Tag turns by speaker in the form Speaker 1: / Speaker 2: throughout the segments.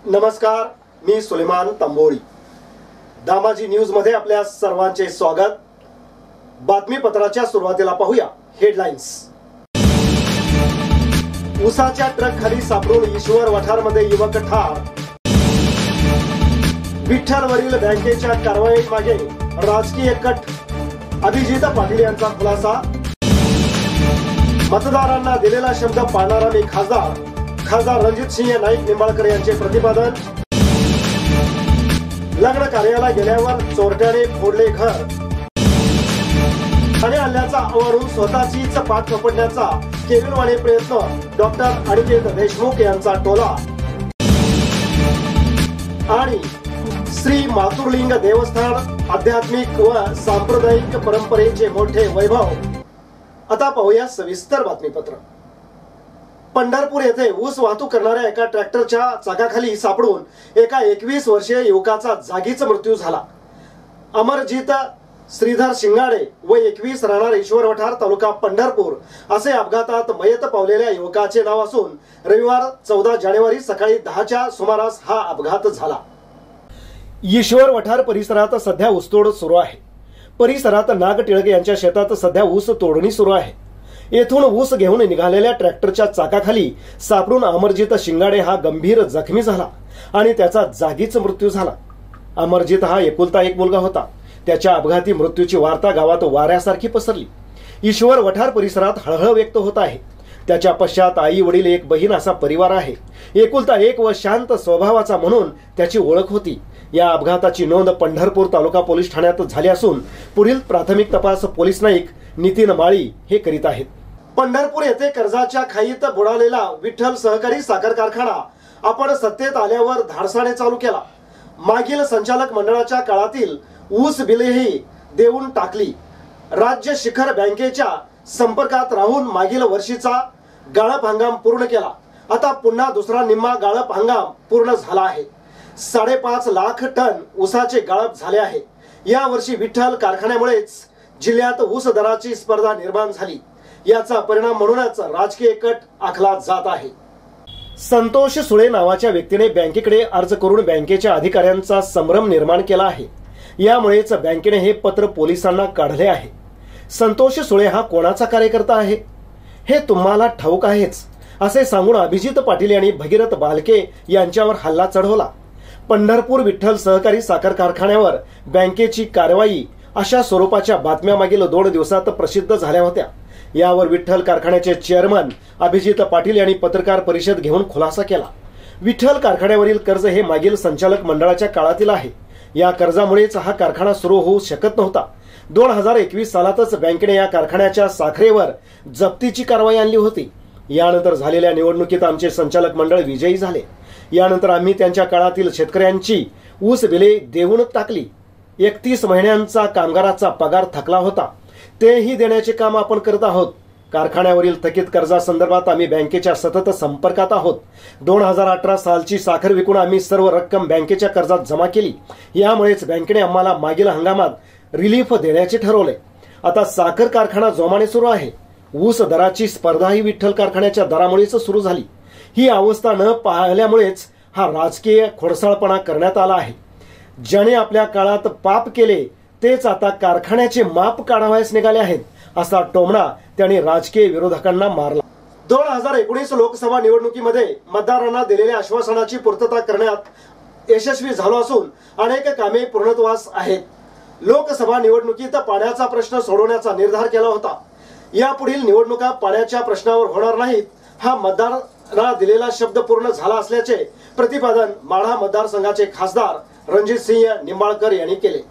Speaker 1: नमस्कार, मी सुलेमान तांबोळी। दामाजी न्यूज मध्ये आपल्या सर्वांचे स्वागत। बातमीपत्राच्या सुरुवातीला पाहूया हेडलाईन्स। उसाच्या ट्रक खाली सापडून ईश्वर वठारमध्ये युवक ठार। विठ्ठलवरील बँकेच्या कारवाईमागे राजकीय कट, अभिजित पाटील यांचा खुलासा। मतदारांना दिलेला शब्द पाळणारा मी खासदार रणजित सिंह नाईक निंबाळकर यांचे प्रतिपादन। लग्न कार्याला गेल्यावर चोरट्याने फोडले घर। ठाणे हल्ल्याचा आवारून स्वतःचीच पाठ थोपटण्याचा केविलवाणी प्रयत्न, डॉक्टर अनिकेत देशमुख यांचा टोला। आणि श्री मातुरलिंग देवस्थान आध्यात्मिक व सांप्रदायिक परंपरेचे मोठे वैभव। आता पाहूया सविस्तर बातमीपत्र। पंढरपूर येथे ऊस वाहतूक करणाऱ्या एका ट्रॅक्टरच्या चाकाखाली सापडून एका 21 वर्षीय युवकाचा जागीच मृत्यू झाला। अमरजीत श्रीधर शिंगाडे व 21 राहणार ईश्वर वठार तालुका पंढरपूर असे अपघातात मयत पावलेल्या युवकाचे नाव असून रविवार 14 जानेवारी सकाळी 10च्या सुमारास हा अपघात झाला। ईश्वर वठार परिसरात सध्या ऊसतोड सुरू आहे। परिसरात नाग टिळक यांच्या शेतात सध्या ऊस तोडणी सुरू आहे। येथून ऊस घेऊन निघालेल्या ट्रॅक्टरच्या चाकाखाली सापडून अमरजीत शिंगाडे हा गंभीर जखमी झाला आणि त्याचा जागीच मृत्यू झाला। अमरजीत हा एकुलता एक मुलगा होता। त्याच्या अपघाती मृत्यूची वार्ता गावात वाऱ्यासारखी पसरली। ईश्वर वठार परिसरात हळहळ व्यक्त होत आहे। त्याच्या पश्चात आई वडील एक बहीण असा परिवार आहे। एकुलता एक व शांत स्वभावाचा म्हणून त्याची ओळख होती। या अपघाताची नोंद पंढरपूर तालुका पोलीस ठाण्यात झाली असून पुढील प्राथमिक तपास पोलीस नाईक नितीन माळी हे करीत आहेत। पंढरपूर येथे कर्जाच्या खाईत बुडालेला विठ्ठल सहकारी साखर कारखाना आपण सत्तेत आल्यावर धाडसाने चालू केला। मागील संचालक मंडळाच्या काळातील ऊस बिलेही देऊन टाकली। राज्य शिखर बँकेच्या संपर्कात राहून मागील वर्षीचा गाळप हंगाम पूर्ण केला। आता पुन्हा दुसरा निम्मा गाळप हंगाम पूर्ण झाला आहे। 5.5 लाख टन ऊसाचे गाळप झाले आहे। या वर्षी विठ्ठल कारखान्यामुळेच जिल्ह्यात ऊस दराची स्पर्धा निर्माण झाली। याचा परिणाम म्हणूनच राजकीय कट आखला जात आहे। संतोष सुळे नावाच्या व्यक्तीने बँकेकडे अर्ज करून बँकेच्या अधिकाऱ्यांचा संभ्रम निर्माण केला आहे। यामुळेच बँकेने हे पत्र पोलिसांना काढले आहे। संतोष सुळे हा कोणाचा कार्यकर्ता आहे हे तुम्हाला ठाऊक आहेच असे सांगून अभिजित पाटील यांनी भगीरथ बालके यांच्यावर हल्ला चढवला। पंढरपूर विठ्ठल सहकारी साखर कारखान्यावर बँकेची कारवाई अशा स्वरूपाच्या बातम्या मागील 2 दिवसात प्रसिद्ध झाल्या होत्या। यावर विठ्ठल कारखान्याचे चेअरमन अभिजित पाटील यांनी पत्रकार परिषद घेऊन खुलासा केला। विठ्ठल कारखान्यावरील कर्ज हे मागील संचालक मंडळाच्या काळातील आहे। या कर्जामुळेच हा कारखाना सुरू होऊ शकत नव्हता। 2021 सालातच बँकेने या कारखान्याच्या साखरेवर जप्तीची कारवाई आणली होती। यानंतर झालेल्या निवडणुकीत आमचे संचालक मंडळ विजयी झाले। यानंतर आम्ही त्यांच्या काळातील शेतकऱ्यांची ऊस बिले देऊन टाकली। 31 महिन्यांचा कामगाराचा पगार थकला होता, तेही देण्याचे काम आपण करत आहोत। कारखान्यावरील थकीत कर्जासंदर्भात आम्ही बँकेच्या सतत संपर्कात आहोत। 2018 सालची साखर विकून आम्ही सर्व रक्कम बँकेच्या कर्जात जमा केली। यामुळेच बँकेने आम्हाला मागील हंगामात रिलीफ देण्याचे ठरवले। आता साखर कारखाना जोमाने सुरू आहे। ऊस दराची स्पर्धा ही विठ्ठल कारखान्याच्या दरामुळेच सुरू झाली। ही अवस्था न पाहिल्यामुळेच हा राजकीय खोडसाळपणा करण्यात आला आहे। ज्याने आपल्या काळात पाप केले तेच आता कारखान्याचे माप काढावयास निघाले आहेत असा टोमणा त्यांनी राजकीय विरोधकांना मारला। 2019 लोकसभा निवडणुकीमध्ये मतदारांना दिलेल्या आश्वासनाची पूर्तता करण्यात यशस्वी झालो असून अनेक कामे पूर्णत्वास आहेत। लोकसभा निवडणुकीत पाण्याचा प्रश्न सोडवण्याचा निर्धार केला होता। यापुढील निवडणुका पाण्याच्या प्रश्नावर होणार नाहीत, हा मतदारांना दिलेला शब्द पूर्ण झाला असल्याचे प्रतिपादन माढा मतदारसंघाचे खासदार रणजित सिंह निंबाळकर यांनी केले।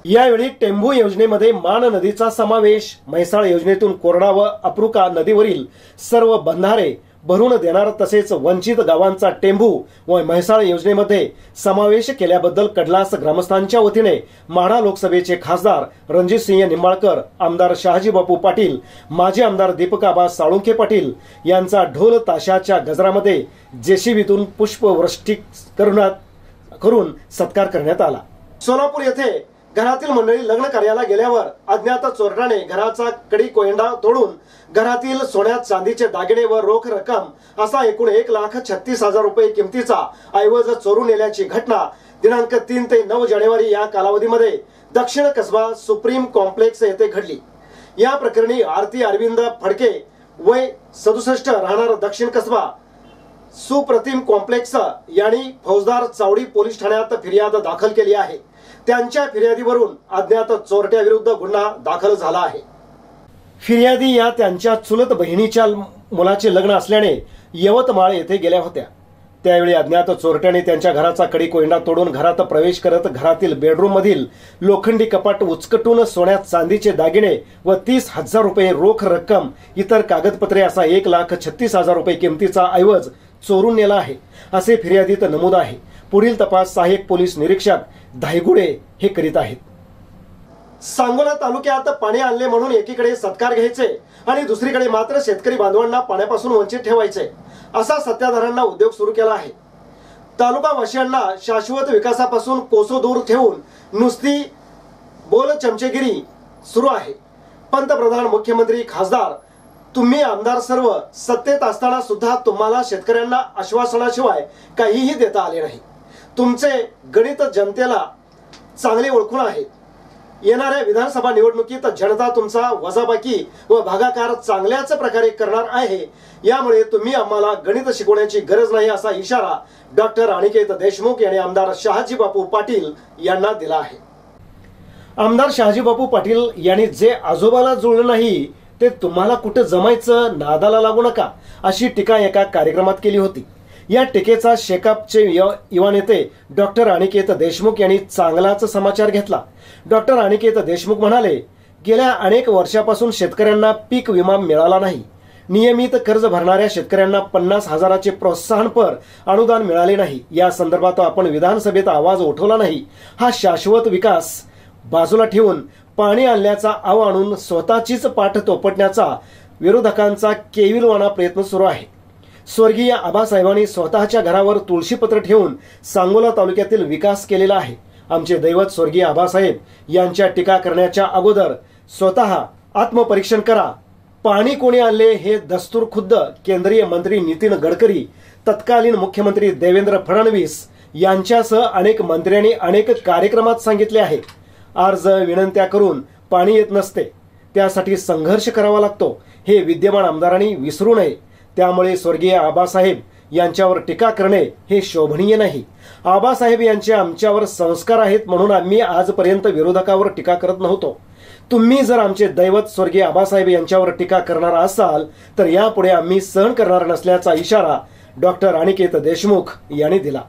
Speaker 1: यावेळी टेंभू योजनेमध्ये मान नदीचा समावेश, म्हैसाळ योजनेतून कोरडा व अप्रुका नदीवरील सर्व बंधारे भरून देणार तसेच वंचित गावांचा टेंभू व म्हैसाळ योजनेमध्ये समावेश केल्याबद्दल कडलास ग्रामस्थांच्या वतीने माढा लोकसभेचे खासदार रणजित सिंह निंबाळकर, आमदार शहाजी बापू पाटील, माजी आमदार दीपकाबा साळुंखे पाटील यांचा ढोल ताशाच्या गजरामध्ये जेसीबीतून पुष्पवृष्टी करून सत्कार करण्यात आला। सोलापूर येथे घरातील मंडळी लग्न कार्याला गेल्यावर अज्ञात चोरट्याने घराचा कडी कोयंडा तोडून घरातील सोन्या चांदीचे दागिने व रोख रक्कम असा एकूण 1,36,000 रुपये किमतीचा ऐवज चोरून नेल्याची घटना दिनांक 3 ते 9 जानेवारी या कालावधीमध्ये दक्षिण कसबा सुप्रीम कॉम्प्लेक्स येथे घडली। या प्रकरणी आरती अरविंद फडके वय 67 राहणार दक्षिण कसबा सुप्रतिम कॉम्प्लेक्स यांनी फौजदार चावडी पोलीस ठाण्यात फिर्याद दाखल केली आहे। त्यांच्या फिर्यादीवरून अज्ञात चोरट्याविरुद्ध गुन्हा दाखल झाला आहे। फिर्यादी या त्यांच्या चुलत बहिणीच्या मुलाचे लग्न असल्याने यवतमाळ येथे गेल्या होत्या। त्यावेळी अज्ञात चोरट्याने त्यांच्या घराचा कडी कोयंडा तोडून घरात प्रवेश करत घरातील बेडरूम मधील लोखंडी कपाट उचकटून सोन्या चांदीचे दागिने व 30,000 रुपये रोख रक्कम इतर कागदपत्रे असा 1,36,000 रुपये किमतीचा ऐवज चोरून नेला आहे असे फिर्यादीत नमूद आहे। पुढील तपास सहाय्यक पोलीस निरीक्षक धायगुडे हे करीत आहेत। सांगोला तालुक्यात पाणी आणले म्हणून एकीकडे सत्कार घ्यायचे आणि दुसरीकडे मात्र शेतकरी बांधवांना पाण्यापासून वंचित ठेवायचे असा सत्ताधाऱ्यांना उद्योग सुरू केला आहे। तालुकावासियांना शाश्वत विकासापासून कोसो दूर ठेवून नुसती बोल चमचेगिरी सुरू आहे। पंतप्रधान, मुख्यमंत्री, खासदार, तुम्ही आमदार सर्व सत्तेत असताना सुद्धा तुम्हाला शेतकऱ्यांना आश्वासनाशिवाय काहीही देता आले नाही। तुमचे गणित जनतेला चांगले ओळखून आहे। येणाऱ्या विधानसभा निवडणुकीत जनता तुमचा वजाबाकी व भागाकार चांगल्याच प्रकारे करणार आहे। यामुळे तुम्ही आम्हाला गणित शिकवण्याची गरज नाही असा इशारा डॉक्टर अनिकेत देशमुख यांनी आमदार शहाजी बापू पाटील यांना दिला आहे। आमदार शहाजी बापू पाटील यांनी जे आजोबाला जुळलं नाही ते तुम्हाला कुठे जमायचं, नादाला लागू नका अशी टीका एका कार्यक्रमात केली होती। या टीकेचा शेकापचे युवा नेते डॉक्टर अनिकेत देशमुख यांनी चांगलाच समाचार घेतला। डॉक्टर अनिकेत देशमुख म्हणाले, गेल्या अनेक वर्षापासून शेतकऱ्यांना पीक विमा मिळाला नाही। नियमित कर्ज भरणाऱ्या शेतकऱ्यांना 50,000चे प्रोत्साहनपर अनुदान मिळाले नाही। या संदर्भात आपण विधानसभेत आवाज उठवला नाही। हा शाश्वत विकास बाजूला ठेवून पाणी आणल्याचा आव आणून स्वतःचीच पाठ तोपटण्याचा विरोधकांचा केविलवाणा प्रयत्न सुरू आहे। स्वर्गीय आबासाहेबांनी स्वतःच्या घरावर तुळशीपत्र ठेवून सांगोला तालुक्यातील विकास केलेला आहे। आमचे दैवत स्वर्गीय आबासाहेब यांच्या टीका करण्याच्या अगोदर स्वतः आत्मपरीक्षण करा। पाणी कोणी आणले हे दस्तूर खुद्द केंद्रीय मंत्री नितीन गडकरी, तत्कालीन मुख्यमंत्री देवेंद्र फडणवीस यांच्यासह अनेक मंत्र्यांनी अनेक कार्यक्रमात सांगितले आहे। अर्ज विनंत्या करून पाणी येत नसते, त्यासाठी संघर्ष करावा लागतो हे विद्यमान आमदारांनी विसरू नये। त्यामुळे स्वर्गीय आबासाहेब यांच्यावर टीका करणे हे शोभनीय नाही। आबासाहेब यांचे आमच्यावर संस्कार आहेत म्हणून आम्ही आजपर्यंत विरोधकावर टीका करत नव्हतो। तुम्ही जर आमचे दैवत स्वर्गीय आबासाहेब यांच्यावर टीका करणार असाल तर यापुढे आम्ही सहन करणार नसल्याचा इशारा डॉक्टर अनिकेत देशमुख यांनी दिला।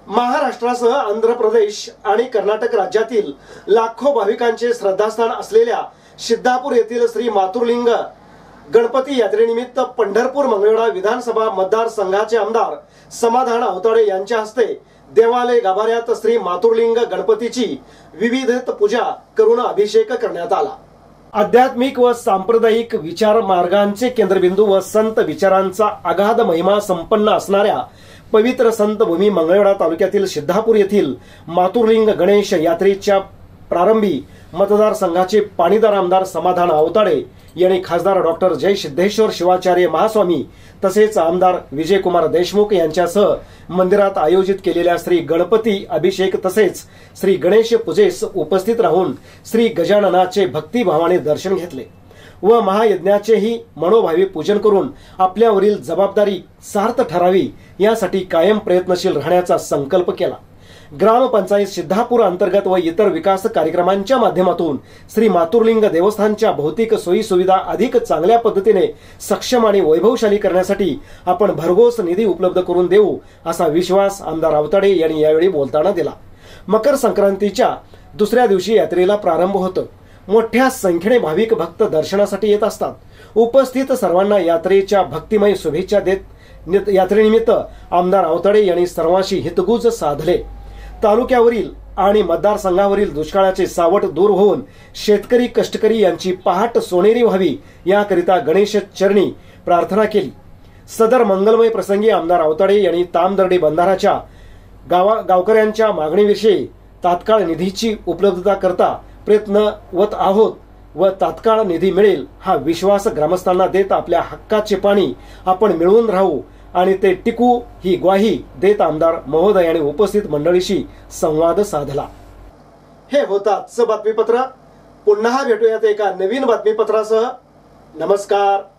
Speaker 1: महाराष्ट्रासह आंध्र प्रदेश आणि कर्नाटक राज्यातील लाखो भाविकांचे श्रद्धास्थान असलेल्या सिद्धापूर येथील श्री मातुरलिंग गणपती यात्रेनिमित्त पंढरपूर मंगळवेढा विधानसभा मतदारसंघाचे आमदार समाधान अवताडे यांच्या हस्ते देवालय गाभाऱ्यात श्री मातुरलिंग गणपतीची विविध पूजा करून अभिषेक करण्यात आला। आध्यात्मिक व सांप्रदायिक विचार मार्गांचे केंद्रबिंदू व संत विचारांचा अगाध महिमा संपन्न असणाऱ्या पवित्र संत भूमी मंगळवेढा तालुक्यातील सिद्धापूर येथील मातुरलिंग गणेश यात्रेच्या प्रारंभी मतदारसंघाचे पाणीदार आमदार समाधान अवताडे यांनी खासदार डॉक्टर जय सिद्धेश्वर शिवाचार्य महास्वामी तसेच आमदार विजयकुमार देशमुख यांच्यासह मंदिरात आयोजित केलेल्या श्री गणपती अभिषेक तसेच श्री गणेश पूजेस उपस्थित राहून श्री गजाननाचे भक्तिभावाने दर्शन घेतले व महायज्ञाचेही मनोभावे पूजन करून आपल्यावरील जबाबदारी सार्थ ठरावी यासाठी कायम प्रयत्नशील राहण्याचा संकल्प केला। ग्रामपंचायत सिद्धापूर अंतर्गत व इतर विकास कार्यक्रमांच्या माध्यमातून श्री मातुरलिंग देवस्थानच्या भौतिक सोयी सुविधा अधिक चांगल्या पद्धतीने सक्षम आणि वैभवशाली करण्यासाठी आपण भरघोस निधी उपलब्ध करून देऊ असा विश्वास आमदार अवताडे यांनी यावेळी बोलताना दिला। मकर संक्रांतीच्या दुसऱ्या दिवशी यात्रेला प्रारंभ होतो। मोठ्या संख्येने भाविक भक्त दर्शनासाठी येत असतात। उपस्थित सर्वांना यात्रेच्या भक्तिमय शुभेच्छा देत यात्रेनिमित्त आमदार अवताडे यांनी सर्वांशी हितगुज साधले। तालुक्यावरील आणि मतदारसंघावरील दुष्काळाचे सावट दूर होऊन शेतकरी कष्टकरी यांची पहाट सोनेरी व्हावी याकरिता गणेश चरणी प्रार्थना केली। सदर मंगलमय प्रसंगी आमदार अवताडे यांनी तामदर्डी बंधाराच्या गावकऱ्यांच्या मागणीविषयी तात्काळ निधीची उपलब्धता करता प्रयत्नवत आहोत व तात्काळ निधी मिळेल हा विश्वास ग्रामस्थांना देत आपल्या हक्काचे पाणी आपण मिळवून राहू आणि ते टिकू ही ग्वाही देत आमदार महोदय आणि उपस्थित मंडळीशी संवाद साधला. हे होताच बातमीपत्र. पुन्हा भेटूयात एका नवीन बातमीपत्रासह. नमस्कार.